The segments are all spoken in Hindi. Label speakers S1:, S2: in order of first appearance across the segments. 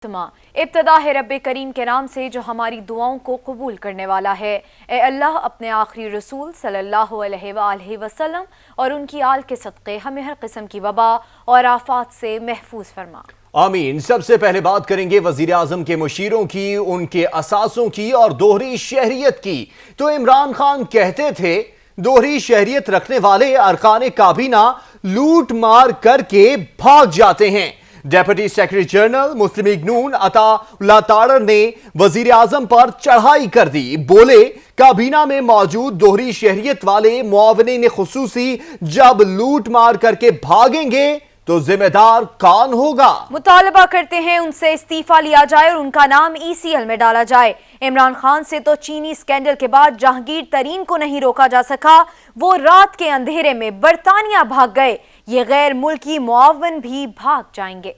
S1: इब्तदा है रब्बे करीम के नाम से जो हमारी दुआओं को कबूल करने वाला है। ए अल्लाह अपने आखिरी रसूल सल्लल्लाहु अलैहि वसल्लम और उनकी आल के सदक़े हमें हर किस्म की वबा और आफात से महफूज फरमा।
S2: आमीन। सबसे पहले बात करेंगे वजीर आजम के मुशीरों की, उनके असासों की और दोहरी शहरियत की। तो इमरान खान कहते थे दोहरी शहरियत रखने वाले अरकान काबीना लूट मार करके भाग जाते हैं। डेप्यूटी सेक्रेटरी जनरल मुस्लिम लीग नून अताउल्लाह ताड़र ने वजीर आजम पर चढ़ाई कर दी। बोले काबीना में मौजूद दोहरी शहरियत वाले मुआवनीन खुसूसी जब लूट मार करके भागेंगे तो जिम्मेदार कौन होगा।
S1: मुतालबा करते हैं उनसे इस्तीफा लिया जाए और उनका नाम ECL में डाला जाए। इमरान खान से तो चीनी स्कैंडल के बाद जहांगीर तरीन को नहीं रोका जा सका, वो रात के अंधेरे में बरतानिया भाग गए, ये गैर मुल्की मुआवन भी भाग जाएंगे।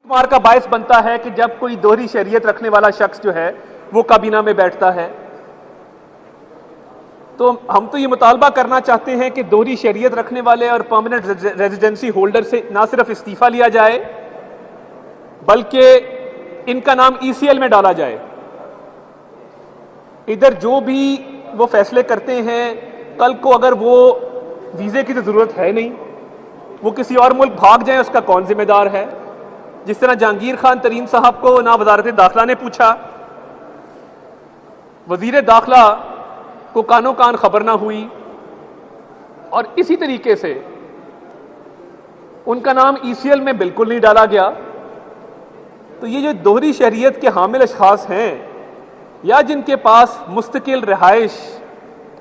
S3: मार का बायस बनता है कि जब कोई दोहरी शहरियत रखने वाला शख्स जो है वो काबीना में बैठता है, तो हम तो ये मुतालबा करना चाहते हैं कि दोहरी शहरियत रखने वाले और परमानेंट रेजिडेंसी होल्डर से ना सिर्फ इस्तीफा लिया जाए बल्कि इनका नाम ECL में डाला जाए। इधर जो भी वो फैसले करते हैं, कल को अगर वो वीजे की तो जरूरत है नहीं, वो किसी और मुल्क भाग जाए, उसका कौन जिम्मेदार है। जिस तरह जहांगीर खान तरीन साहब को ना वजारत दाखिला ने पूछा, वजीर दाखिला को कानो कान खबर ना हुई, और इसी तरीके से उनका नाम ECL में बिल्कुल नहीं डाला गया। तो ये जो दोहरी शहरियत के हामिल अशखास हैं या जिनके पास मुस्तकिल रिहाइश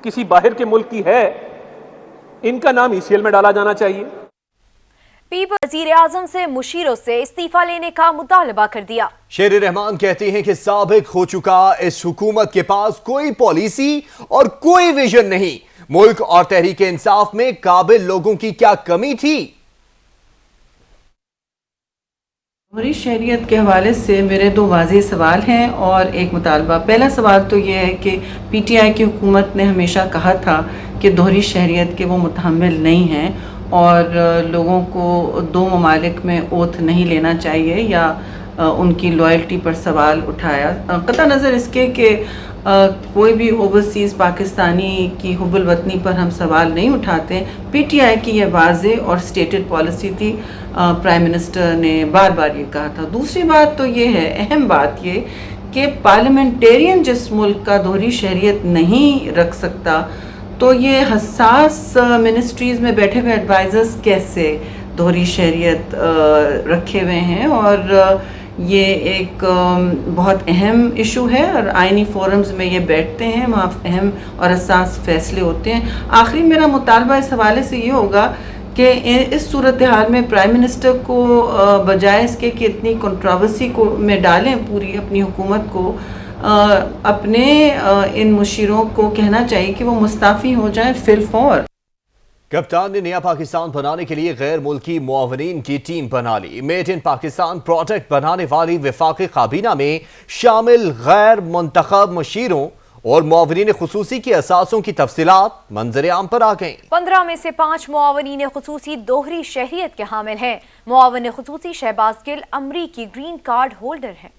S3: किसी बाहर के मुल्क की है, इनका नाम ECL में डाला जाना चाहिए।
S1: वजीर आजम से मुशीरों से इस्तीफा लेने का मुतालबा कर दिया।
S2: शेर रहमान कहती हैं कि साबिक हो चुका इस हुकूमत के पास कोई पॉलिसी और कोई विजन नहीं। मुल्क और तहरीक इंसाफ में काबिल लोगों की क्या कमी थी।
S4: दोहरी शहरियत के हवाले से मेरे दो वाज़ेह सवाल हैं और एक मुतालबा। पहला सवाल तो ये है कि PTI की हुकूमत ने हमेशा कहा था कि दोहरी शहरियत के वो मुतहम्मिल नहीं हैं और लोगों को दो ममालिक में ओथ नहीं लेना चाहिए या उनकी लॉयल्टी पर सवाल उठाया। कता नज़र इसके कि कोई भी ओवरसीज़ पाकिस्तानी की हुब्बुल वतनी पर हम सवाल नहीं उठाते। PTI की यह वाज़ेह और स्टेटेड पॉलिसी थी, प्राइम मिनिस्टर ने बार बार ये कहा था। दूसरी बात तो ये है, अहम बात ये कि पार्लियामेंटेरियन जिस मुल्क का दोहरी शहरियत नहीं रख सकता, तो ये हसास मिनिस्ट्रीज़ में बैठे हुए एडवाइज़र्स कैसे दोहरी शहरियत रखे हुए हैं। और ये एक बहुत अहम इशू है और आइनी फोरम्स में ये बैठते हैं, वहाँ अहम और हसास फैसले होते हैं। आखिरी मेरा मुतालबा इस हवाले से ये होगा कि इस सूरत हाल में प्राइम मिनिस्टर को बजाय इसके कि इतनी कंट्रोवर्सी को में डालें पूरी अपनी हुकूमत को, अपने इन मुशीरों को कहना चाहिए कि वो मुस्ताफ़ी हो जाएं फिलफौर।
S2: कप्तान ने नया पाकिस्तान बनाने के लिए गैर मुल्की मुआवनीन की टीम बना ली। मेड इन पाकिस्तान प्रोडक्ट बनाने वाली वफाकी काबीना में शामिल गैर मुंतखब मुशीरों और मुआवनीन खुसूसी की असासों की तफसीलात मंजर आम पर आ गई।
S1: 15 में से 5 मुआवनीन खुसूसी दोहरी शहरियत के हामिल हैं। मुआवन खुसूसी शहबाज गिल अमरीकी ग्रीन कार्ड होल्डर है।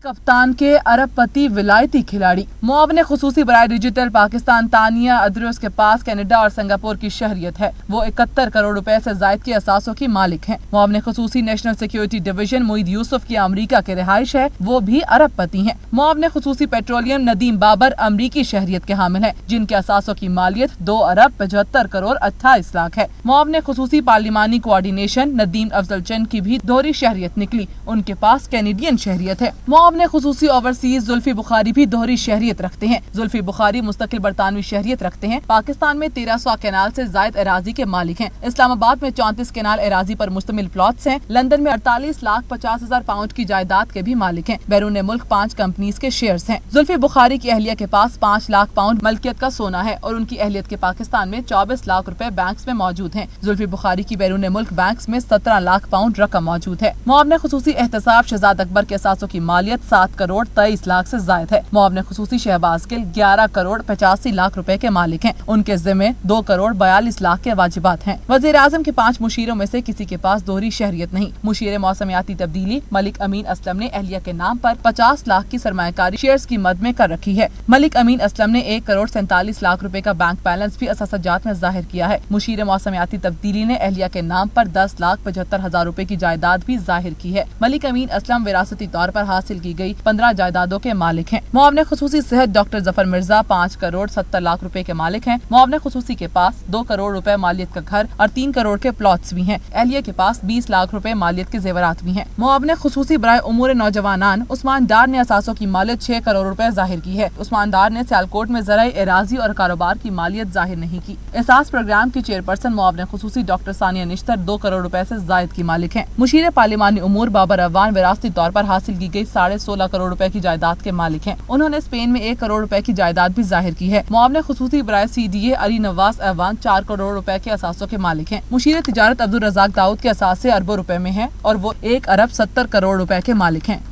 S5: कप्तान के अरबपति विलायती खिलाड़ी मुआवने खुसूसी बराए डिजिटल पाकिस्तान तानिया अदरुस के पास कनाडा और सिंगापुर की शहरियत है। वो 71 करोड़ रुपए से जायद के असासों की मालिक हैं। मुआवने खुसूसी national security division Moeed Yusuf की अमरीका के रिहाइश है, वो भी अरबपति हैं। मुआवने खुसूसी पेट्रोलियम नदीम बाबर अमरीकी शहरियत के हामिल है, जिनके असासों की मालियत 2 अरब 75 करोड़ 28 लाख है। मुआवने खुसूसी पार्लिमानी कोऑर्डिनेशन नदीम अफजल चंद की भी दोहरी शहरियत निकली, उनके पास कैनेडियन शहरियत है। मुआवने खुसूसी ओवरसीज जुल्फी बुखारी भी दोहरी शहरियत रखते हैं। जुल्फी बुखारी मुस्तकिल बरतानवी शहरियत रखते हैं। पाकिस्तान में 1300 कैनाल से जायद एराजी के मालिक हैं। इस्लामाबाद में 34 कैनाल एराजी पर मुश्तमिल प्लॉट्स हैं। लंदन में 48,50,000 पाउंड की जायदाद के भी मालिक हैं। बैरून मुल्क 5 कंपनीज के शेयर्स हैं। जुल्फी बुखारी की अहलिया के पास 5 लाख पाउंड मलकियत का सोना है और उनकी अहलियत के पाकिस्तान में 24 लाख रुपए बैंक में मौजूद है। जुल्फी बुखारी की बैरून मुल्क बैंक में 17 लाख पाउंड रकम मौजूद है। मुआवने खुसूसी एहतसाब शहजाद अकबर के असासों की मालियत मालियत 7 करोड़ 23 लाख से जायद है। मुआवने खुसूसी शहबाज गिल 11 करोड़ 85 लाख रुपए के मालिक हैं। उनके जिम्मे 2 करोड़ 42 लाख के वाजिबात हैं। वजीर आजम के 5 मुशीरों में से किसी के पास दोहरी शहरियत नहीं। मुशीर मौसमियाती तब्दीली मलिक अमीन असलम ने अहलिया के नाम पर 50 लाख की सरमायाकारी शेयर्स की मद में कर रखी है। मलिक अमीन असलम ने 1 करोड़ 47 लाख रुपए का बैंक बैलेंस भी असासजात में जाहिर किया है। मुशीर मौसमियाती तब्दीली ने अहलिया के नाम पर 10,75,000 रुपए की जायदाद भी जाहिर की है। मलिक अमीन असलम विरासती तौर पर हासिल की गई 15 जायदादों के मालिक हैं। मुआवने खुसूसी सेहत डॉक्टर जफर मिर्जा 5 करोड़ 70 लाख रुपए के मालिक हैं। मुआवने खुसूसी के पास 2 करोड़ रुपए मालियत का घर और 3 करोड़ के प्लॉट्स भी हैं। अहलिया के पास 20 लाख रुपए मालियत के जेवरात भी हैं। मुआवने खुसूसी बराए उमूर नौजवानान उस्मान डार ने असासों की मालियत 6 करोड़ रुपए जाहिर की है। उस्मान डार ने सियालकोट में ज़राए एराजी और कारोबार की मालियत जाहिर नहीं की। एहसास प्रोग्राम की चेयरपर्सन मुआवने खुसूसी डॉक्टर सानिया निश्तर 2 करोड़ रुपए से जायद की मालिक हैं। मुशीर पार्लिमानी उमूर बाबर अवान विरासती तौर पर हासिल की गई 16.5 करोड़ रुपए की जायदाद के मालिक हैं। उन्होंने स्पेन में 1 करोड़ रुपए की जायदाद भी जाहिर की है। मुआवने खुसूसी बराए CDA अली नवाज अवान 4 करोड़ रुपए के असासों के मालिक हैं। मुशीर तिजारत अब्दुल रज़ाक दाऊद के असासे अरबों रुपए में हैं और वो 1 अरब 70 करोड़ रुपए के मालिक हैं।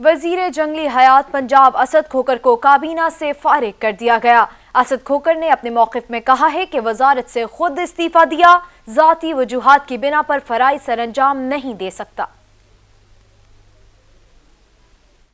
S1: वजीर जंगली हयात पंजाब असद खोकर को काबीना से फारिग कर दिया गया। असद खोकर ने अपने मौक़िफ़ में कहा है कि वजारत से खुद इस्तीफा दिया, ज़ाती वजूहात की बिना पर फराइज़ सरअंजाम नहीं दे सकता।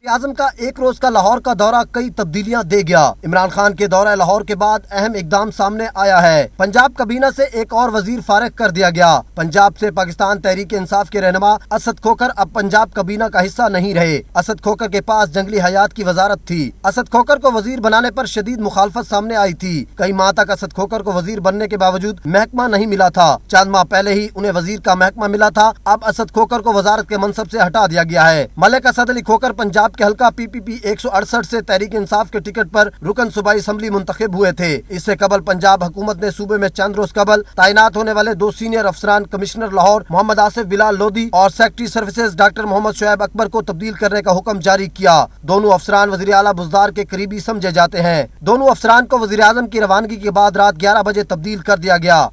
S6: आजम का 1 रोज का लाहौर का दौरा कई तब्दीलियां दे गया। इमरान खान के दौरा लाहौर के बाद अहम इकदाम सामने आया है। पंजाब काबीना से एक और वजीर फारिग कर दिया गया। पंजाब से पाकिस्तान तहरीक इंसाफ के रहनुमा असद खोकर अब पंजाब काबीना का हिस्सा नहीं रहे। असद खोकर के पास जंगली हयात की वजारत थी। असद खोकर को वजीर बनाने पर शदीद मुखालफत सामने आई थी। कई माह तक असद खोकर को वजीर बनने के बावजूद महकमा नहीं मिला था। चंद माह पहले ही उन्हें वजीर का महकमा मिला था। अब असद खोकर को वजारत के मनसब से हटा दिया गया है। मलिक असद अली खोकर पंजाब के हल्का PPP 168 से तहरीक इंसाफ के टिकट पर रुकन सूबाई असम्बली मुंतखब हुए थे। इससे कबल पंजाब हुकूमत ने सूबे में चंद रोज कबल तैनात होने वाले 2 सीनियर अफसरान कमिश्नर लाहौर मोहम्मद आसिफ बिलाल लोधी और secretary services doctor Mohammad Shoaib Akbar को तब्दील करने का हुक्म जारी किया। दोनों अफसरान वजीर आला बुज़दार के करीबी समझे जाते हैं। दोनों अफसरान को वजीर आज़म की रवानगी के बाद रात 11 बजे तब्दील कर दिया गया।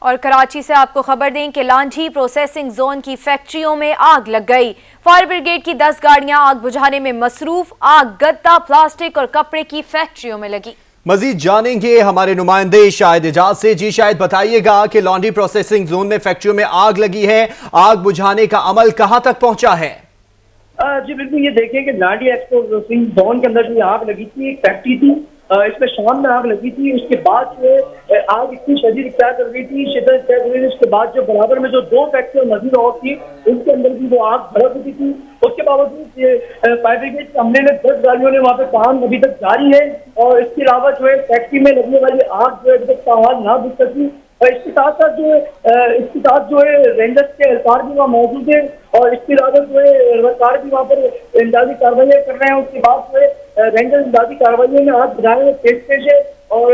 S1: और कराची से आपको खबर दें कि लांझी प्रोसेसिंग जोन की फैक्ट्रियों में आग लग गई। फायर ब्रिगेड की 10 गाड़ियां आग बुझाने में मसरूफ। आग गत्ता, प्लास्टिक और कपड़े की फैक्ट्रियों में लगी।
S2: मजीद जानेंगे हमारे नुमाइंदे शाहिद एजाज से। जी शाहिद, बताइएगा कि लॉन्ड्री प्रोसेसिंग जोन में फैक्ट्रियों में आग लगी है, आग बुझाने का अमल कहां तक पहुंचा है?
S7: जी बिल्कुल, ये देखिए कि लांड्री प्रोसेसिंग जोन के अंदर जो आग लगी थी, एक फैक्ट्री थी, इसमें शाम में आग लगी थी। उसके बाद जो आग इतनी शदीद इख्तियार कर गई थी, शिद्दत इख्तियार कर गई थी। उसके बाद जो बराबर में जो 2 फैक्ट्री मजीद और थी, उनके अंदर भी वो आग भड़क चुकी थी। उसके बावजूद फायर ब्रिगेड के हमले में 10 गाड़ियों ने वहाँ पे काम अभी तक जारी है। और इसके अलावा जो है फैक्ट्री में लगने वाली आग जो है अभी तक ताहाल ना बुझ सकी। और इसके साथ जो है रेंजर्स के एहलकार भी वहाँ मौजूद है और इसके अलावा जो है रवाकार भी वहाँ पर इमदादी कार्रवाइयाँ कर रहे हैं। उसके बाद जो है रेंजर इमदादी कार्रवाइयों में आग बुझाने में पेश है। और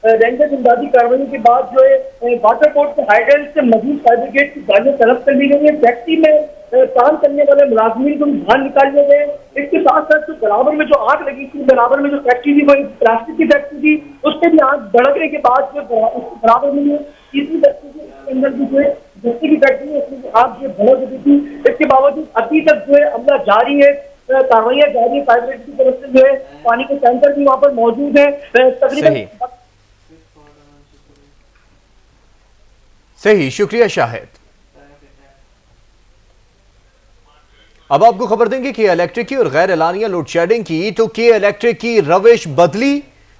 S7: रेंजर इमदादी कार्रवाई के बाद जो है वाटर कोर्ट के हाइड्रेंट से मजीद फायर ब्रिगेड की गाड़ियाँ तलब कर ली गई है। फैक्ट्री में काम करने वाले मुलाजमीन को बाहर निकाल लिए गए। इसके साथ साथ जो बराबर में जो आग लगी थी, बराबर में जो फैक्ट्री थी वो प्लास्टिक की फैक्ट्री थी, उससे भी आग भड़कने के बाद जो बराबर में तीसरी फैक्ट्री के अंदर भी जो है दूसरी की फैक्ट्री है, उसमें आग जो भड़क चुकी थी। इसके बावजूद अभी तक जो है अमला जारी है, कार्रवाइयाँ जारी है। फायर ब्रिगेड की तरफ से जो है पानी के टैंकर भी वहाँ पर मौजूद है। तकरीबन
S2: सही, शुक्रिया शाहिद। अब आपको खबर देंगे कि इलेक्ट्रिक की और गैर एलानिया लोड शेडिंग की तो के इलेक्ट्रिक की रविश बदली,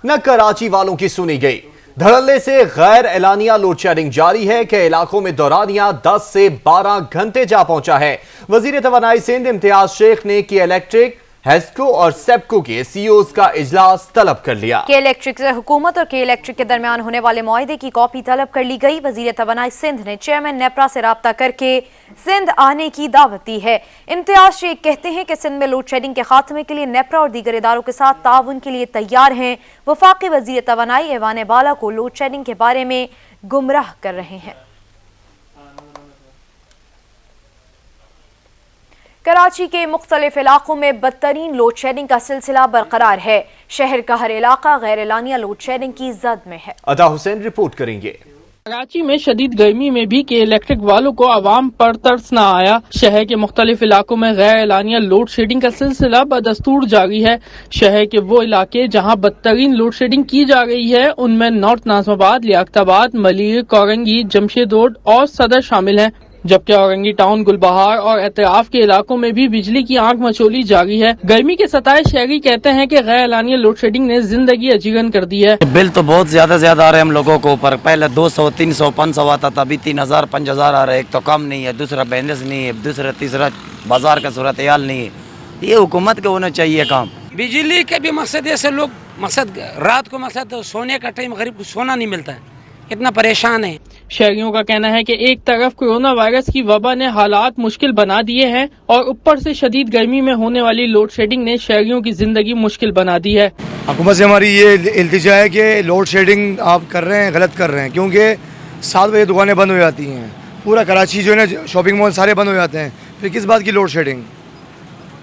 S2: न कराची वालों की सुनी गई। धड़ल्ले से गैर एलानिया लोड शेडिंग जारी है। कई इलाकों में दौरानिया 10 से 12 घंटे जा पहुंचा है। वजीर तवानाई सिंध इम्तियाज शेख ने के इलेक्ट्रिक, हेस्को और सेप्को के CEOs का इजलास तलब कर लिया।
S1: के इलेक्ट्रिक से हुकूमत और के इलेक्ट्रिक के दरमियान होने वाले मुआहदे की कॉपी तलब कर ली गई। वजीर तवानाई सिंध ने चेयरमैन नेपरा से राब्ता करके सिंध आने की दावत दी है। इम्तियाज शेख कहते हैं कि सिंध में लोड शेडिंग के खात्मे के लिए नेपरा और दीगर इदारों के साथ ताउन के लिए तैयार हैं। वफाकी वजीर तवानाई ऐवान बाला को लोड शेडिंग के बारे में गुमराह कर रहे हैं। कराची के मुख्तलिफ इलाकों में बदतरीन लोड शेडिंग का सिलसिला बरकरार है। शहर का हर इलाका गैर एलानिया लोड शेडिंग की जद में है।
S2: अता हुसैन रिपोर्ट करेंगे।
S8: कराची में शदीद गर्मी में भी के इलेक्ट्रिक वालों को आवाम पर तरस न आया। शहर के मुख्तलिफ इलाकों में गैर एलानिया लोड शेडिंग का सिलसिला बदस्तूर जारी है। शहर के वो इलाके जहां बदतरीन लोड शेडिंग की जा रही है उनमें नॉर्थ नाज़िमाबाद, लियाकताबाद, मलिर, कोरंगी, जमशेद रोड और सदर शामिल हैं, जबकि औरंगी टाउन, गुलबहार और एतराफ के इलाकों में भी बिजली की आंख मचोली जारी है। गर्मी के सताए शहरी कहते हैं कि गैर एलानिया लोड शेडिंग ने जिंदगी अजीरन कर दी है।
S9: बिल तो बहुत ज्यादा आ रहे हैं हम लोगों को ऊपर। पहले 200, 300, 500 आता था, अभी 3000, 5000 आ रहा है। एक तो कम नहीं है, दूसरा बैलेंस नहीं है, दूसरा तीसरा बाजार का सूरत हाल नहीं है। ये हुकूमत को होना चाहिए काम।
S10: बिजली के भी मकसद ऐसे लोग रात को सोने का टाइम गरीब को सोना नहीं मिलता है, इतना परेशान है।
S8: शहरियों का कहना है कि एक तरफ कोरोना वायरस की वबा ने हालात मुश्किल बना दिए हैं और ऊपर से शदीद गर्मी में होने वाली लोड शेडिंग ने शहरियों की जिंदगी मुश्किल बना दी है।
S11: हुकूमत से हमारी ये इल्तिजा है कि लोड शेडिंग आप कर रहे हैं, गलत कर रहे हैं, क्योंकि 7 बजे दुकानें बंद हो जाती हैं। पूरा कराची जो है ना, शॉपिंग मॉल सारे बंद हो जाते हैं। फिर किस बात की लोड शेडिंग?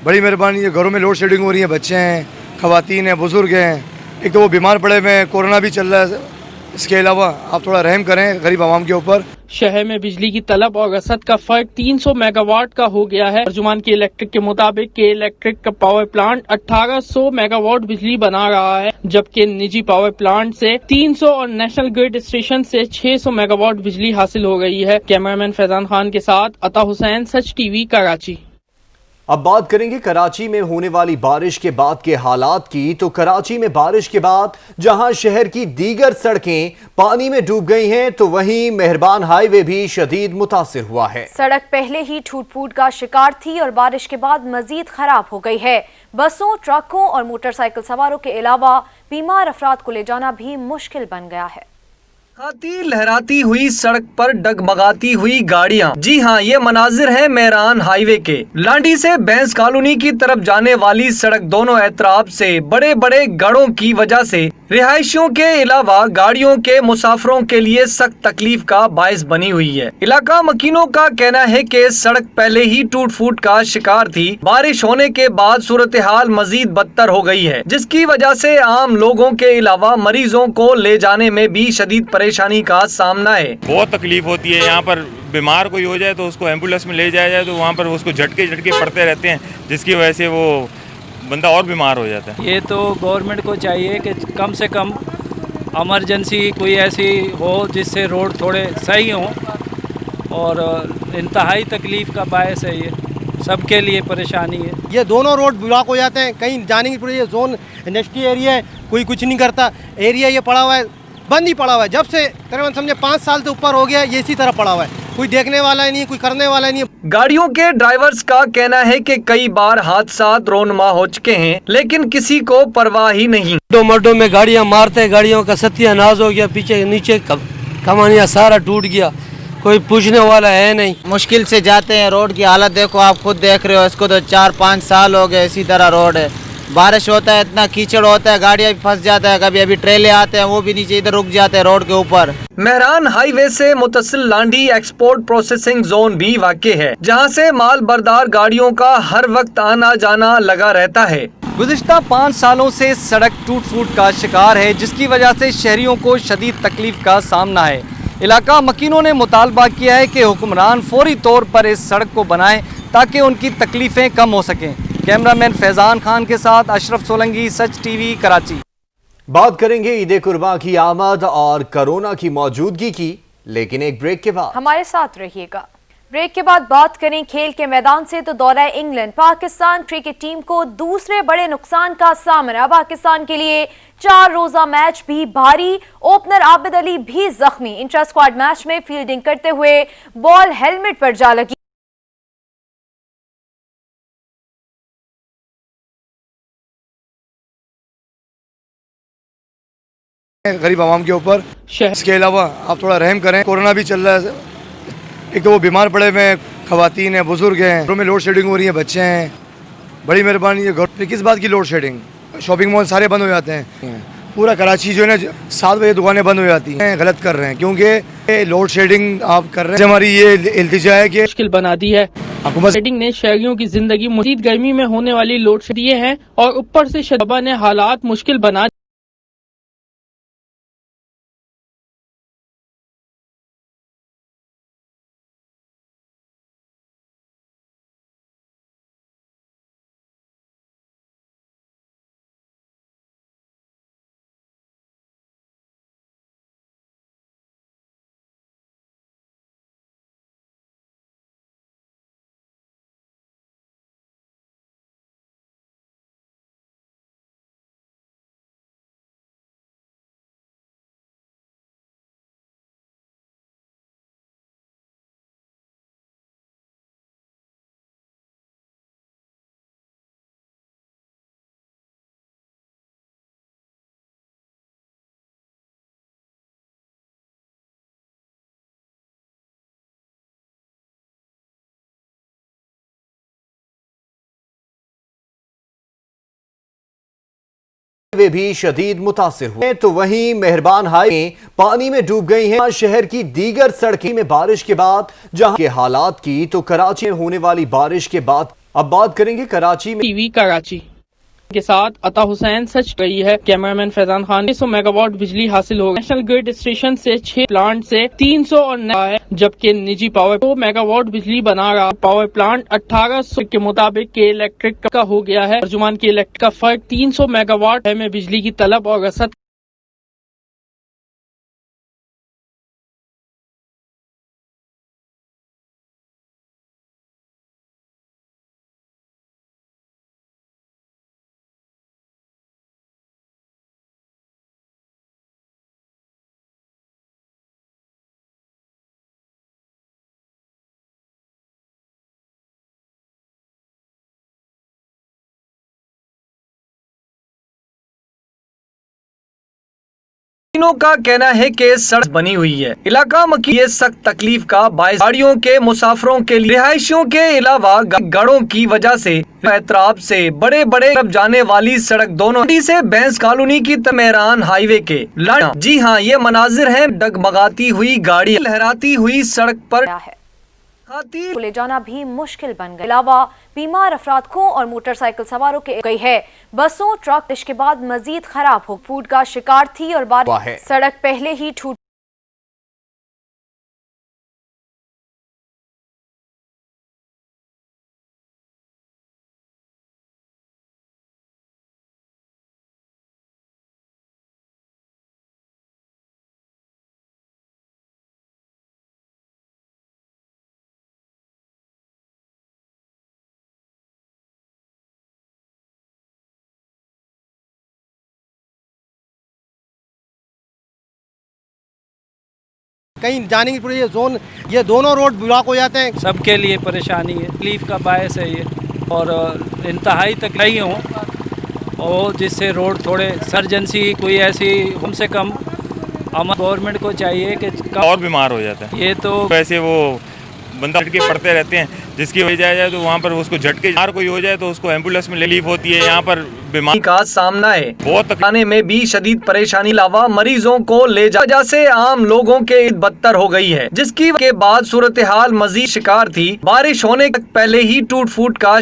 S11: बड़ी मेहरबानी है, घरों में लोड शेडिंग हो रही है, बच्चे हैं, खवातीन हैं, बुजुर्ग हैं, एक तो वो बीमार पड़े हुए हैं, कोरोना भी चल रहा है। इसके अलावा आप थोड़ा रहम करें गरीब आवाम के ऊपर।
S8: शहर में बिजली की तलब और रसद का फर्क 300 मेगावाट का हो गया है। अर्जुमान के इलेक्ट्रिक के मुताबिक के इलेक्ट्रिक का पावर प्लांट 1800 मेगावाट बिजली बना रहा है, जबकि निजी पावर प्लांट से 300 और नेशनल ग्रिड स्टेशन से 600 मेगावाट बिजली हासिल हो गई है। कैमरामैन फैजान खान के साथ अता हुसैन, सच टीवी, कराची।
S2: अब बात करेंगे कराची में होने वाली बारिश के बाद के हालात की। तो कराची में बारिश के बाद जहां शहर की दीगर सड़कें पानी में डूब गई हैं, तो वहीं मेहरबान हाईवे भी शदीद मुतासिर हुआ है।
S1: सड़क पहले ही टूट फूट का शिकार थी और बारिश के बाद मजीद खराब हो गई है। बसों, ट्रकों और मोटरसाइकिल सवारों के अलावा बीमार अफराद को ले जाना भी मुश्किल बन गया है।
S12: खाती लहराती हुई सड़क पर डगमगाती हुई गाड़ियां। जी हाँ, ये मनाजिर है मेहरान हाईवे के। लांडी से बैंस कॉलोनी की तरफ जाने वाली सड़क दोनों एतराफ से बड़े बड़े गढ़ों की वजह से रिहायशियों के अलावा गाड़ियों के मुसाफिरों के लिए सख्त तकलीफ का बायस बनी हुई है। इलाका मकीनों का कहना है कि सड़क पहले ही टूट फूट का शिकार थी। बारिश होने के बाद सूरत हाल मजीद बदतर हो गई है, जिसकी वजह से आम लोगों के अलावा मरीजों को ले जाने में भी शदीद परेशानी का सामना है।
S13: बहुत तकलीफ होती है। यहाँ पर बीमार कोई हो जाए तो उसको एम्बुलेंस में ले जाया जाए तो वहाँ पर उसको झटके पड़ते रहते हैं, जिसकी वजह से वो बंदा और बीमार हो जाता है।
S14: ये तो गवर्नमेंट को चाहिए कि कम से कम इमरजेंसी कोई ऐसी हो जिससे रोड थोड़े सही हों, और इंतहाई तकलीफ़ का बायस है, ये सबके लिए परेशानी है।
S15: ये दोनों रोड ब्लॉक हो जाते हैं, कहीं जाने की पूरी जोन इंडस्ट्री एरिया है, कोई कुछ नहीं करता। एरिया ये पड़ा हुआ है, बंद ही पड़ा हुआ है, जब से तकरीबन समझे 5 साल से ऊपर हो गया, ये इसी तरह पड़ा हुआ है। कोई देखने वाला ही नहीं, कोई करने वाला नहीं है।
S12: गाड़ियों के ड्राइवर्स का कहना है कि कई बार हादसा रोनुमा हो चुके हैं, लेकिन किसी को परवाह ही नहीं।
S16: मड्डों में गाड़ियां मारते हैं, गाड़ियों का सत्यानाश हो गया, पीछे नीचे कमानिया सारा टूट गया, कोई पूछने वाला है नहीं।
S17: मुश्किल से जाते हैं, रोड की हालत देखो, आप खुद देख रहे हो, इसको तो 4-5 साल हो गए इसी तरह रोड है। बारिश होता है, इतना कीचड़ होता है, गाड़ियां भी फंस जाता है, कभी अभी ट्रेले आते हैं वो भी नीचे इधर रुक जाते हैं रोड के ऊपर।
S12: मेहरान हाईवे से मुतसिल लांडी एक्सपोर्ट प्रोसेसिंग जोन भी वाक़ है, जहां से माल बरदार गाड़ियों का हर वक्त आना जाना लगा रहता है। गुज़िश्ता 5 सालों से सड़क टूट फूट का शिकार है, जिसकी वजह से शहरियों को शदीद तकलीफ का सामना है। इलाका मकीनों ने मुतालबा किया है कि हुक्मरान फौरी तौर पर इस सड़क को बनाएं ताकि उनकी तकलीफें कम हो सकें। कैमरामैन फैजान खान के साथ अशरफ सोलंकी, सच टीवी, कराची।
S2: बात करेंगे ईद कुर्बान की आमद और कोरोना की मौजूदगी की, लेकिन एक ब्रेक के बाद।
S1: हमारे साथ रहिएगा। ब्रेक के बाद बात करें खेल के मैदान से, तो दौरा इंग्लैंड। पाकिस्तान क्रिकेट टीम को दूसरे बड़े नुकसान का सामना। पाकिस्तान के लिए 4 रोजा मैच भी भारी। ओपनर आबिद अली भी जख्मी। इंट्रा स्क्वाड मैच में फील्डिंग करते हुए बॉल हेलमेट पर जा लगी।
S11: गरीब आवाम के ऊपर। इसके अलावा आप थोड़ा रहम करें, कोरोना भी चल रहा है, एक तो वो बीमार पड़े हुए हैं, खवातीन हैं, बुजुर्ग हैं, घरों में लोड शेडिंग हो रही है, बच्चे हैं। बड़ी मेहरबानी है। घर किस बात की लोड शेडिंग? शॉपिंग मॉल सारे बंद हो जाते हैं। पूरा कराची जो है ना, 7 बजे दुकानें बंद हो जाती हैं। गलत कर रहे हैं, क्योंकि लोड शेडिंग आप कर रहे हैं। हमारी ये इल्तिजा है कि
S8: मुश्किल बना दी है। हुकूमत शेडिंग ने शहरियों की जिंदगी मजीद गर्मी में होने वाली लोड शेडिंग है और ऊपर से शदबा ने हालात मुश्किल बना
S2: वे भी शदीद मुतासिर हुए तो वहीं मेहरबान हाई पानी में डूब गई हैं। शहर की दीगर सड़कें में बारिश के बाद जहां के हालात की तो कराची में होने वाली बारिश के बाद अब बात करेंगे कराची में।
S8: टीवी कराची के साथ अता हुसैन सच गई है। कैमरामैन फैजान खान 100 मेगावाट बिजली हासिल हो गई। नेशनल ग्रिड स्टेशन से 6 प्लांट से 300 और है, जबकि निजी पावर 2 मेगावाट बिजली बना रहा पावर प्लांट 1800 के मुताबिक के इलेक्ट्रिक का हो गया है। तर्जुमान के इलेक्ट्रिक का फर्क 300 मेगावाट है में बिजली की तलब और रसद
S12: तीनों का कहना है कि सड़क बनी हुई है। इलाका मकी ये सख्त तकलीफ का बायस गाड़ियों के मुसाफिरों के लिए रिहायशियों के अलावा गड़ों की वजह से एतराब से बड़े बड़े जाने वाली सड़क दोनों से बैंस कॉलोनी की मेहरान हाईवे के जी हाँ, ये मनाजिर है डगमगाती हुई गाड़ी लहराती हुई सड़क पर
S1: को ले जाना भी मुश्किल बन गया। अलावा बीमार अफराद को और मोटरसाइकिल सवारों के गई है। बसों ट्रक इसके बाद मजीद खराब हो फूड का शिकार थी और बारिश सड़क पहले ही टूट
S15: कहीं जाने की पूरी ये जोन, ये दोनों रोड ब्लॉक हो जाते हैं।
S14: सबके लिए परेशानी है, तकलीफ का बायस है ये, और इंतहाई तकलीफ हो और जिससे रोड थोड़े सर्जेंसी कोई ऐसी कम से कम गवर्नमेंट को चाहिए कि
S13: और बीमार हो जाता है।
S14: ये तो
S13: वैसे वो बंदा झटके पड़ते रहते हैं, जिसकी वजह जाए तो वहाँ पर उसको झटके बीमार कोई हो जाए तो उसको एम्बुलेंस में रिलीफ होती है। यहाँ पर बीमारी
S12: का सामना है,
S13: बहुत
S12: आने में भी शदीद परेशानी अलावा मरीजों को ले जा से आम लोगों के बदतर हो गई है, जिसकी के बाद सूरत हाल मजीद शिकार थी। बारिश होने तक पहले ही टूट फूट का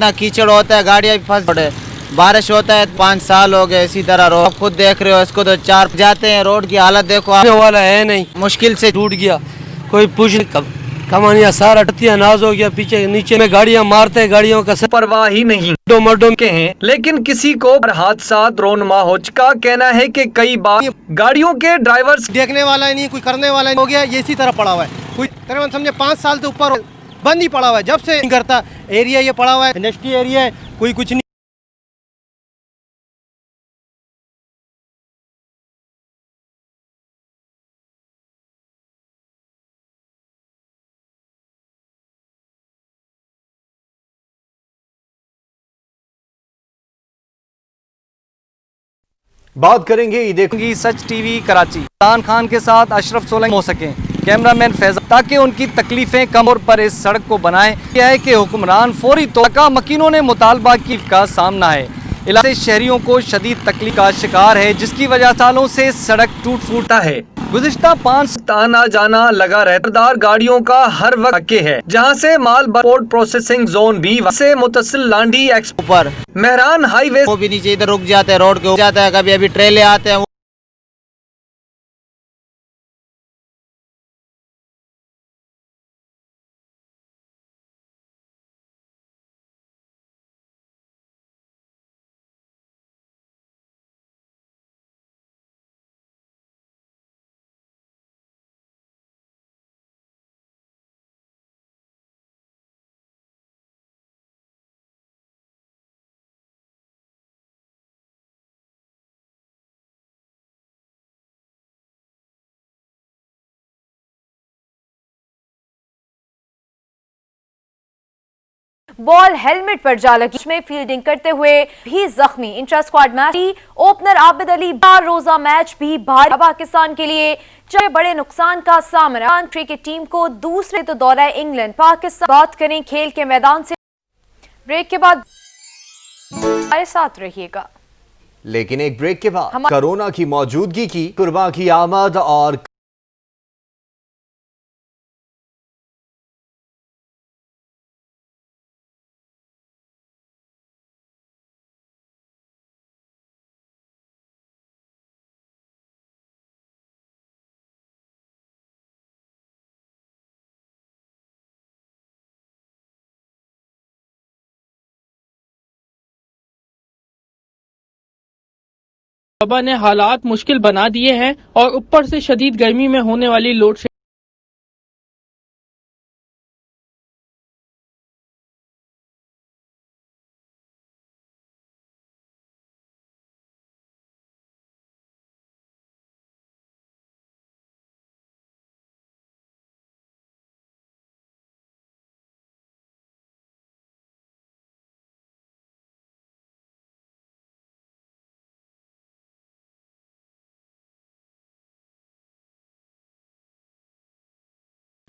S17: इतना कीचड़ होता है, गाड़ियाँ भी फंस पड़े। बारिश होता है 5 साल हो गए इसी तरह रोड, खुद देख रहे हो इसको तो 4 जाते हैं। रोड की हालत देखो आप,
S16: वाला है नहीं,
S17: मुश्किल से
S16: टूट गया। कोई पूछ कमानिया सारा टत्तिया नाज हो गया, पीछे नीचे में गाड़ियां मारते हैं, गाड़ियों का
S12: परवाह ही नहीं
S16: मर्डों
S12: के हैं। लेकिन किसी को हादसा रोनमा हो चुका। कहना है कि कई बार गाड़ियों के ड्राइवर्स
S15: देखने वाला नहीं, कोई करने वाला नहीं हो गया, ये इसी तरह पड़ा हुआ है। कोई तकरीबन समझे 5 साल से ऊपर बंद ही पड़ा हुआ है, जब से नहीं करता। एरिया ये पड़ा हुआ है, इंडस्ट्री एरिया है, कोई कुछ नहीं।
S2: बात करेंगे ईद
S12: सच टीवी कराची। इमरान खान के साथ अशरफ सोलंकी हो सके, कैमरामैन फैजान, ताकि उनकी तकलीफें कम और पर इस सड़क को बनाएं। यह है कि हुक्मरान फौरी तौर पर मकीनों ने मुतालबा की का सामना है। इलाके शहरियों को शदीद तकलीफ का शिकार है, जिसकी वजह सालों से सड़क टूट फूटा है। गुज़िश्ता 5 आना जाना लगा रहता गाड़ियों का हर वक्त है, जहां से माल पोर्ट प्रोसेसिंग जोन भी से मुतसिल लांडी एक्सपो पर मेहरान हाईवे
S17: वो भी नीचे इधर रुक जाते हैं, रोड के जाता है, कभी अभी ट्रेले आते हैं।
S1: बॉल हेलमेट पर जा लगी। में फील्डिंग करते हुए भी जख्मी। Intra squad match opener Abid Ali 4 रोजा मैच भी भारी पाकिस्तान के लिए बड़े नुकसान का सामना। क्रिकेट टीम को दूसरे तो दौरा इंग्लैंड पाकिस्तान। बात करें खेल के मैदान से, ब्रेक के बाद हमारे साथ रहिएगा।
S2: लेकिन एक ब्रेक के बाद कोरोना की मौजूदगी की कुर्बा की आमद और
S8: वबा ने हालात मुश्किल बना दिए हैं और ऊपर से शदीद गर्मी में होने वाली लोड शेडिंग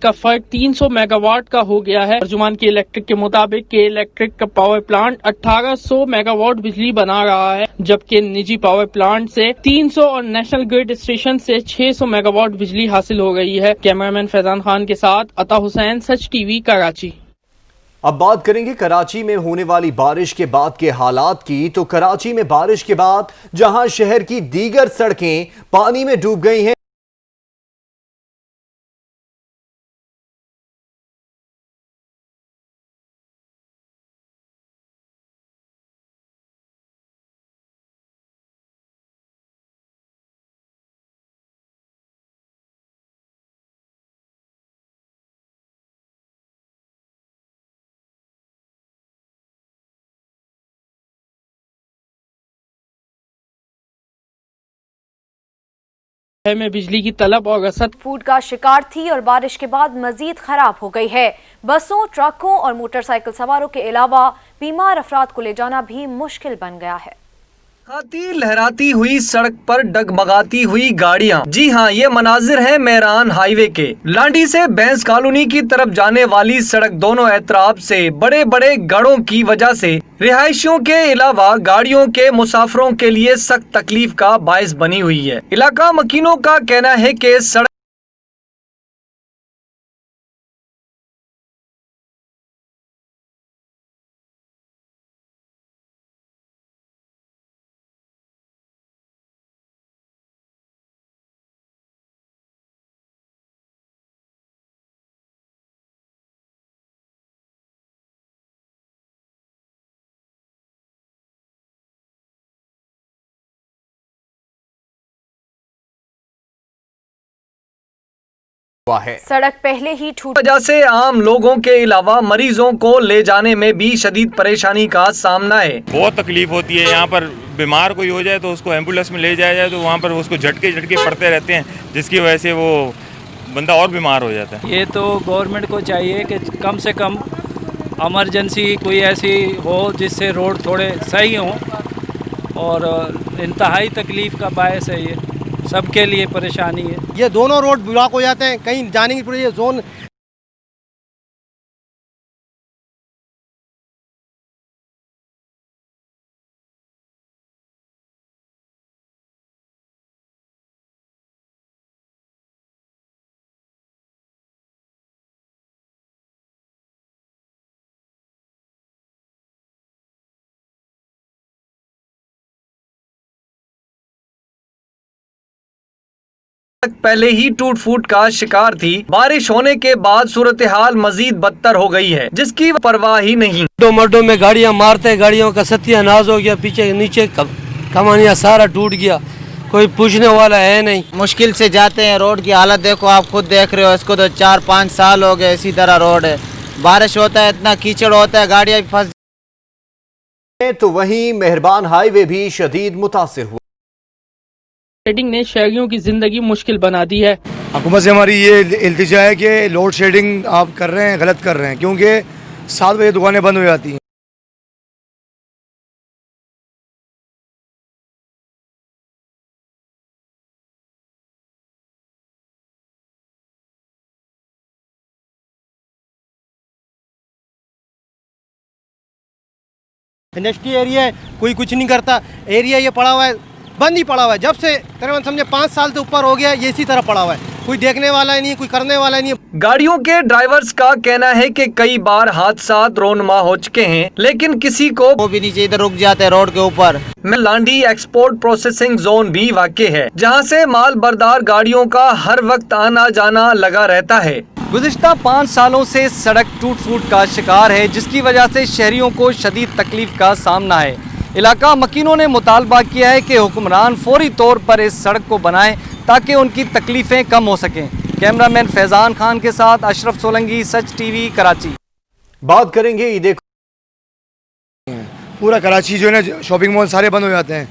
S8: का फर्क 300 मेगावाट का हो गया है। तर्जुमान के इलेक्ट्रिक के मुताबिक के इलेक्ट्रिक का पावर प्लांट 1800 मेगावाट बिजली बना रहा है, जबकि निजी पावर प्लांट से 300 और नेशनल ग्रिड स्टेशन से 600 मेगावाट बिजली हासिल हो गई है। कैमरामैन फैजान खान के साथ अता हुसैन, सच टीवी, कराची।
S2: अब बात करेंगे कराची में होने वाली बारिश के बाद के हालात की। तो कराची में बारिश के बाद जहां शहर की दीगर सड़कें पानी में डूब गई हैं,
S8: में बिजली की तलब और रसद
S1: फूड का शिकार थी और बारिश के बाद मजीद खराब हो गई है। बसों, ट्रकों और मोटरसाइकिल सवारों के अलावा बीमार अफराद को ले जाना भी मुश्किल बन गया है।
S12: खाती लहराती हुई सड़क पर डगमगाती हुई गाड़ियां। जी हाँ, ये मनाजिर है मेहरान हाईवे के। लांडी से बैंस कॉलोनी की तरफ जाने वाली सड़क दोनों एतराफ से बड़े बड़े गढ़ों की वजह से रिहायशियों के अलावा गाड़ियों के मुसाफिरों के लिए सख्त तकलीफ का बायस बनी हुई है। इलाका मकीनों का कहना है कि सड़क
S2: है।
S1: सड़क पहले ही टूट
S12: वजह से आम लोगों के अलावा मरीजों को ले जाने में भी शदीद परेशानी का सामना है।
S13: बहुत तकलीफ होती है। यहाँ पर बीमार कोई हो जाए तो उसको एम्बुलेंस में ले जाया जाए तो वहाँ पर उसको झटके पड़ते रहते हैं, जिसकी वजह से वो बंदा और बीमार हो जाता है।
S14: ये तो गवर्नमेंट को चाहिए कि कम से कम इमरजेंसी कोई ऐसी हो जिससे रोड थोड़े सही हों, और इंतहाई तकलीफ़ का बायस है, ये सबके लिए परेशानी है।
S15: ये दोनों रोड ब्लॉक हो जाते हैं, कहीं जाने की पूरी ये जोन
S12: पहले ही टूट फूट का शिकार थी। बारिश होने के बाद सूरत हाल मजीद बदतर हो गई है, जिसकी परवाह ही नहीं।
S16: दो मड्डों में गाड़ियां मारते, गाड़ियों का सत्यानाश हो गया, पीछे नीचे कमानिया सारा टूट गया, कोई पूछने वाला है नहीं।
S17: मुश्किल से जाते हैं। रोड की हालत देखो, आप खुद देख रहे हो, इसको तो 4-5 साल हो गए इसी तरह रोड है। बारिश होता है, इतना कीचड़ होता है, गाड़ियां भी फंस।
S2: तो वहीं मेहरबान हाईवे भी शदीद मुतासिर हुआ।
S8: शेडिंग ने शहरियों की जिंदगी मुश्किल बना दी है।
S11: हुकूमत से हमारी ये इल्तिजा है कि लोड शेडिंग आप कर रहे हैं, गलत कर रहे हैं, क्योंकि 7 बजे दुकानें बंद हो जाती हैं।
S15: इंडस्ट्री एरिया है, कोई कुछ नहीं करता। एरिया ये पड़ा हुआ है, बंद ही पड़ा हुआ है। जब से तकरीबन समझे 5 साल से ऊपर हो गया, ये इसी तरह पड़ा हुआ है। कोई देखने वाला ही नहीं, कोई करने वाला ही नहीं।
S12: गाड़ियों के ड्राइवर्स का कहना है कि कई बार हादसा रोनुमा हो चुके हैं, लेकिन किसी को
S17: वो भी नीचे इधर रुक जाते हैं रोड के ऊपर।
S12: में लांडी एक्सपोर्ट प्रोसेसिंग जोन भी वाक़ है, जहां से माल बरदार गाड़ियों का हर वक्त आना जाना लगा रहता है। गुज़िश्ता 5 सालों से सड़क टूट फूट का शिकार है, जिसकी वजह से शहरियों को शदीद तकलीफ का सामना है। इलाका मकीनों ने मुतालबा किया है कि हुक्मरान फौरी तौर पर इस सड़क को बनाएं ताकि उनकी तकलीफ़ें कम हो सकें। कैमरामैन फैज़ान खान के साथ अशरफ सोलंकी, सच टीवी, कराची।
S2: बात करेंगे ईद
S11: पूरा कराची जो है ना, शॉपिंग मॉल सारे बंद हो जाते हैं।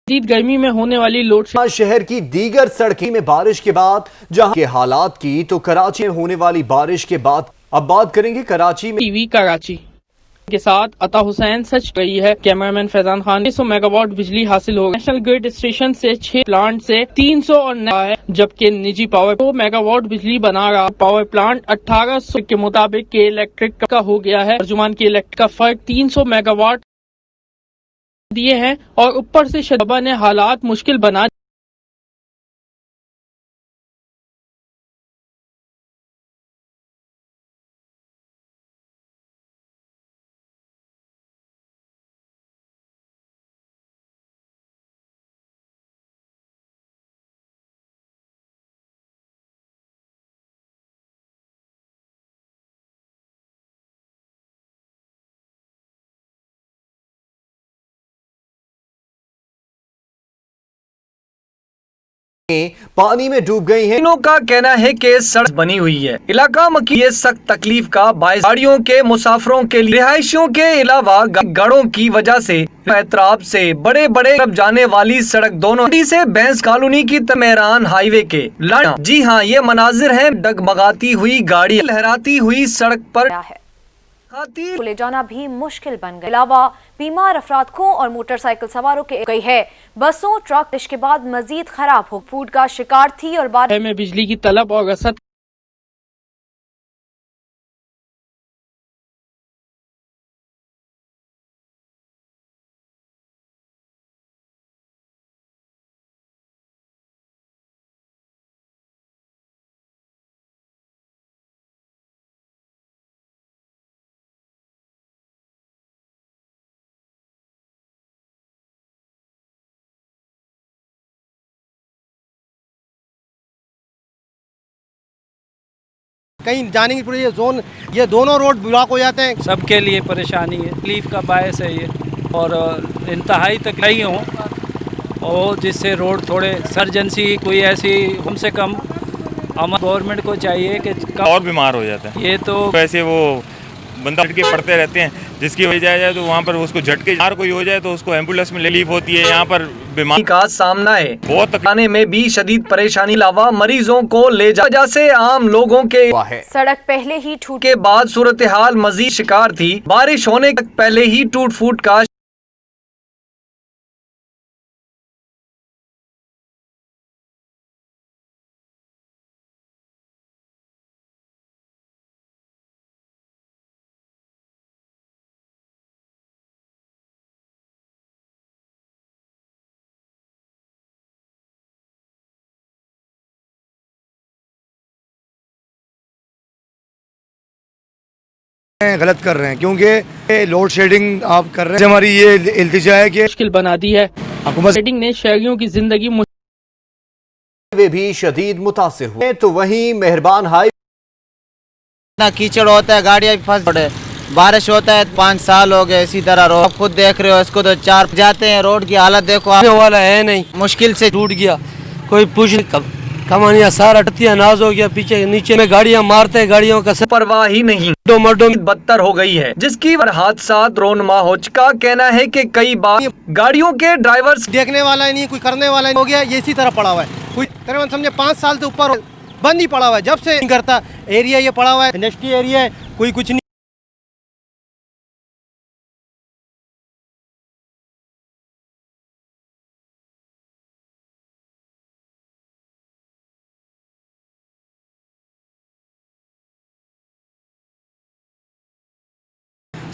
S8: शदीद गर्मी में होने वाली लोड
S2: शहर की दीगर सड़कें में बारिश के बाद जहां के हालात की, तो कराची में होने वाली बारिश के बाद अब बात करेंगे कराची में।
S8: टीवी कराची के साथ अता हुसैन, सच रही है। कैमरामैन फैजान खान। 100 मेगावाट बिजली हासिल हो। नेशनल ग्रिड स्टेशन से 6 प्लांट से 300 और नया है, जबकि निजी पावर 2 मेगावाट बिजली बना रहा पावर प्लांट 1800 के मुताबिक के इलेक्ट्रिक का हो गया है। अर्जुमान के इलेक्ट्रिक का फर्क 300 मेगावाट दिए हैं और ऊपर से शदबा ने हालात मुश्किल बना
S2: पानी में डूब गई हैं।
S12: तीनों का कहना है कि सड़क बनी हुई है। इलाका मकी ये सख्त तकलीफ का बायस गाड़ियों के मुसाफिरों के लिए, रिहायशियों के अलावा गाड़ों की वजह से एतराब से बड़े बड़े जाने वाली सड़क दोनों से बैंस कॉलोनी की मेहरान हाईवे के जी हाँ, ये मनाजिर है डगमगाती हुई गाड़ी लहराती हुई सड़क पर
S1: को ले जाना भी मुश्किल बन गया। अलावा बीमार अफराद को और मोटरसाइकिल सवारों के गई है। बसों ट्रक के बाद मजीद खराब हो, फूड का शिकार थी और बाद
S8: में बिजली की तलब और रसद
S15: कहीं जाने की पूरी ये जोन, ये दोनों रोड ब्लॉक हो जाते हैं।
S14: सबके लिए परेशानी है, तकलीफ का बायस है ये, और इंतहाई तक नहीं हो और जिससे रोड थोड़े सर्जेंसी कोई ऐसी कम से कम हमारे गवर्नमेंट को चाहिए कि
S13: और बीमार हो जाता है।
S14: ये तो
S13: वैसे वो बंदा झटके पड़ते रहते हैं, जिसकी वजह जाए तो वहाँ पर उसको झटके बीमार कोई हो जाए तो उसको एम्बुलेंस में रिलीफ होती है। यहाँ पर बीमारी
S12: का सामना है,
S13: बहुत
S12: आने में भी शदीद परेशानी अलावा मरीजों को ले जा से आम लोगों के
S1: सड़क पहले ही टूट
S12: के बाद सूरत हाल मजीद शिकार थी। बारिश होने तक पहले ही टूट फूट का
S11: गलत कर रहे हैं, क्योंकि लोड शेडिंग आप कर रहे हैं। हमारी ये इल्तिजा है कि
S8: मुश्किल बना दी है। हुकूमत शेडिंग ने शहरियों की जिंदगी
S2: वे भी शदीद मुतासिर हुए। तो वहीं मेहरबान हाई
S17: कीचड़ होता है, गाड़ियाँ भी फंस पड़े। बारिश होता है 5 साल हो गए इसी तरह रोड खुद देख रहे हो, इसको तो 4 जाते हैं। रोड की हालत देखो आप,
S16: वाला है नहीं,
S17: मुश्किल से
S16: टूट गया, कोई पूछ कमानिया सारा टतिया नाज हो गया, पीछे नीचे में गाड़ियां मारते, गाड़ियों का
S12: परवाह ही नहीं, मर्डों बदतर हो गई है, जिसकी हादसा रोनमा हो चुका। कहना है कि कई बार गाड़ियों के ड्राइवर्स
S15: देखने वाला ही नहीं, कोई करने वाला नहीं, हो गया ये इसी तरह पड़ा हुआ है। कोई तकरीबन समझे 5 साल से ऊपर बंद ही पड़ा हुआ है, जब से नहीं करता। एरिया ये पड़ा हुआ है, इंडस्ट्री एरिया है, कोई कुछ नहीं।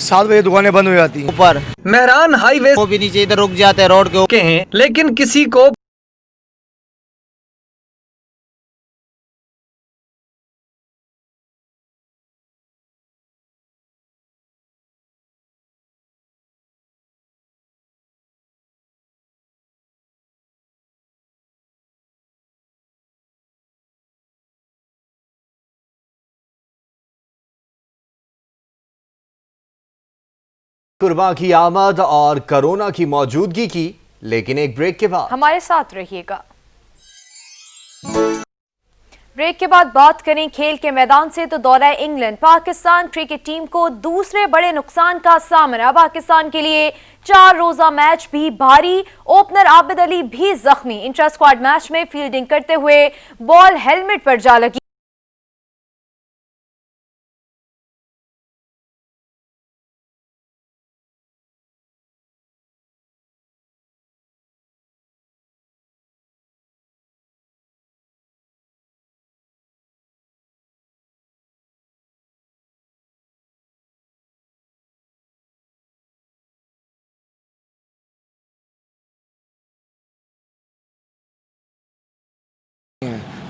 S11: सात बजे दुकानें बंद हो जाती हैं।
S17: ऊपर
S12: मेहरान हाईवे
S17: वो भी नीचे इधर रुक जाते हैं रोड के ऊपर
S12: हैं, लेकिन किसी को
S2: कुर्बा की आमद और कोरोना की मौजूदगी की, लेकिन एक ब्रेक के बाद
S1: हमारे साथ रहिएगा। ब्रेक के बाद बात करें खेल के मैदान से तो दौरा इंग्लैंड, पाकिस्तान क्रिकेट टीम को दूसरे बड़े नुकसान का सामना। पाकिस्तान के लिए 4 रोजा मैच भी भारी, ओपनर आबिद अली भी जख्मी। इंट्रा स्क्वाड मैच में फील्डिंग करते हुए बॉल हेलमेट पर जा लगी।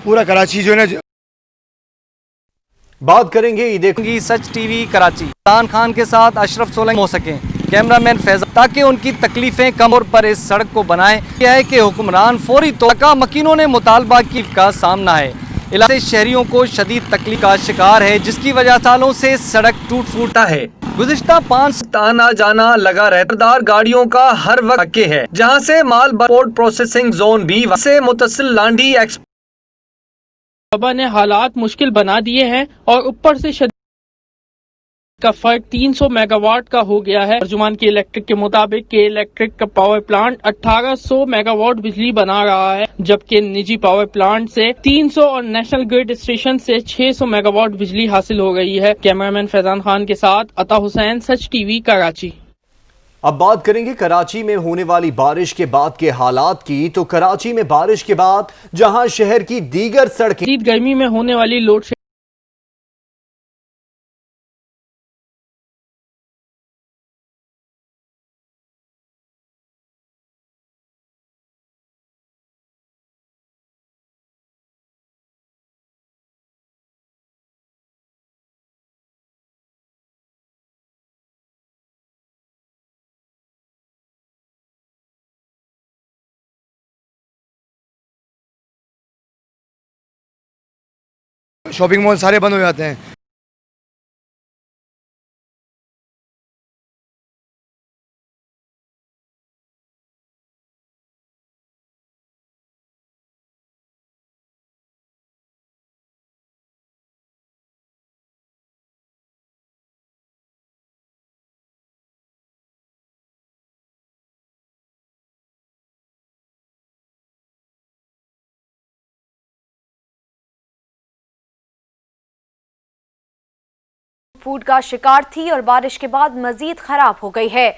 S11: पूरा कराची जो है ना।
S2: बात करेंगे ईद
S12: सच टीवी कराची। इमरान खान के साथ अशरफ सोलंकी हो सके, कैमरामैन फैजल, ताकि उनकी तकलीफें कम और पर इस सड़क को बनाएं। यह है कि हुक्मरान फौरी तौर पर मकीनों ने मुतालबा की का सामना है। इलाके शहरियों को शदीद तकलीफ का शिकार है, जिसकी वजह सालों से सड़क टूट फूटा है। गुज़िश्ता 5 आना जाना लगा रहता, गाड़ियों का हर वक्त धक्के है, जहां से माल पोर्ट प्रोसेसिंग जोन भी से मुतसिल लांडी
S8: बाबा ने हालात मुश्किल बना दिए हैं और ऊपर से शदीद का फर्क 300 मेगावाट का हो गया है। तर्जुमान के इलेक्ट्रिक के मुताबिक के इलेक्ट्रिक का पावर प्लांट 1800 मेगावाट बिजली बना रहा है, जबकि निजी पावर प्लांट से 300 और नेशनल ग्रिड स्टेशन से 600 मेगावाट बिजली हासिल हो गई है। कैमरामैन फैजान खान के साथ अता हुसैन, सच टीवी कराची।
S2: अब बात करेंगे कराची में होने वाली बारिश के बाद के हालात की। तो कराची में बारिश के बाद जहां शहर की दीगर सड़कें
S8: गर्मी में होने वाली लोड शेडिंग
S11: शॉपिंग मॉल सारे बंद हो जाते हैं।
S1: फूड का शिकार थी और बारिश के बाद मजीद खराब हो गई है।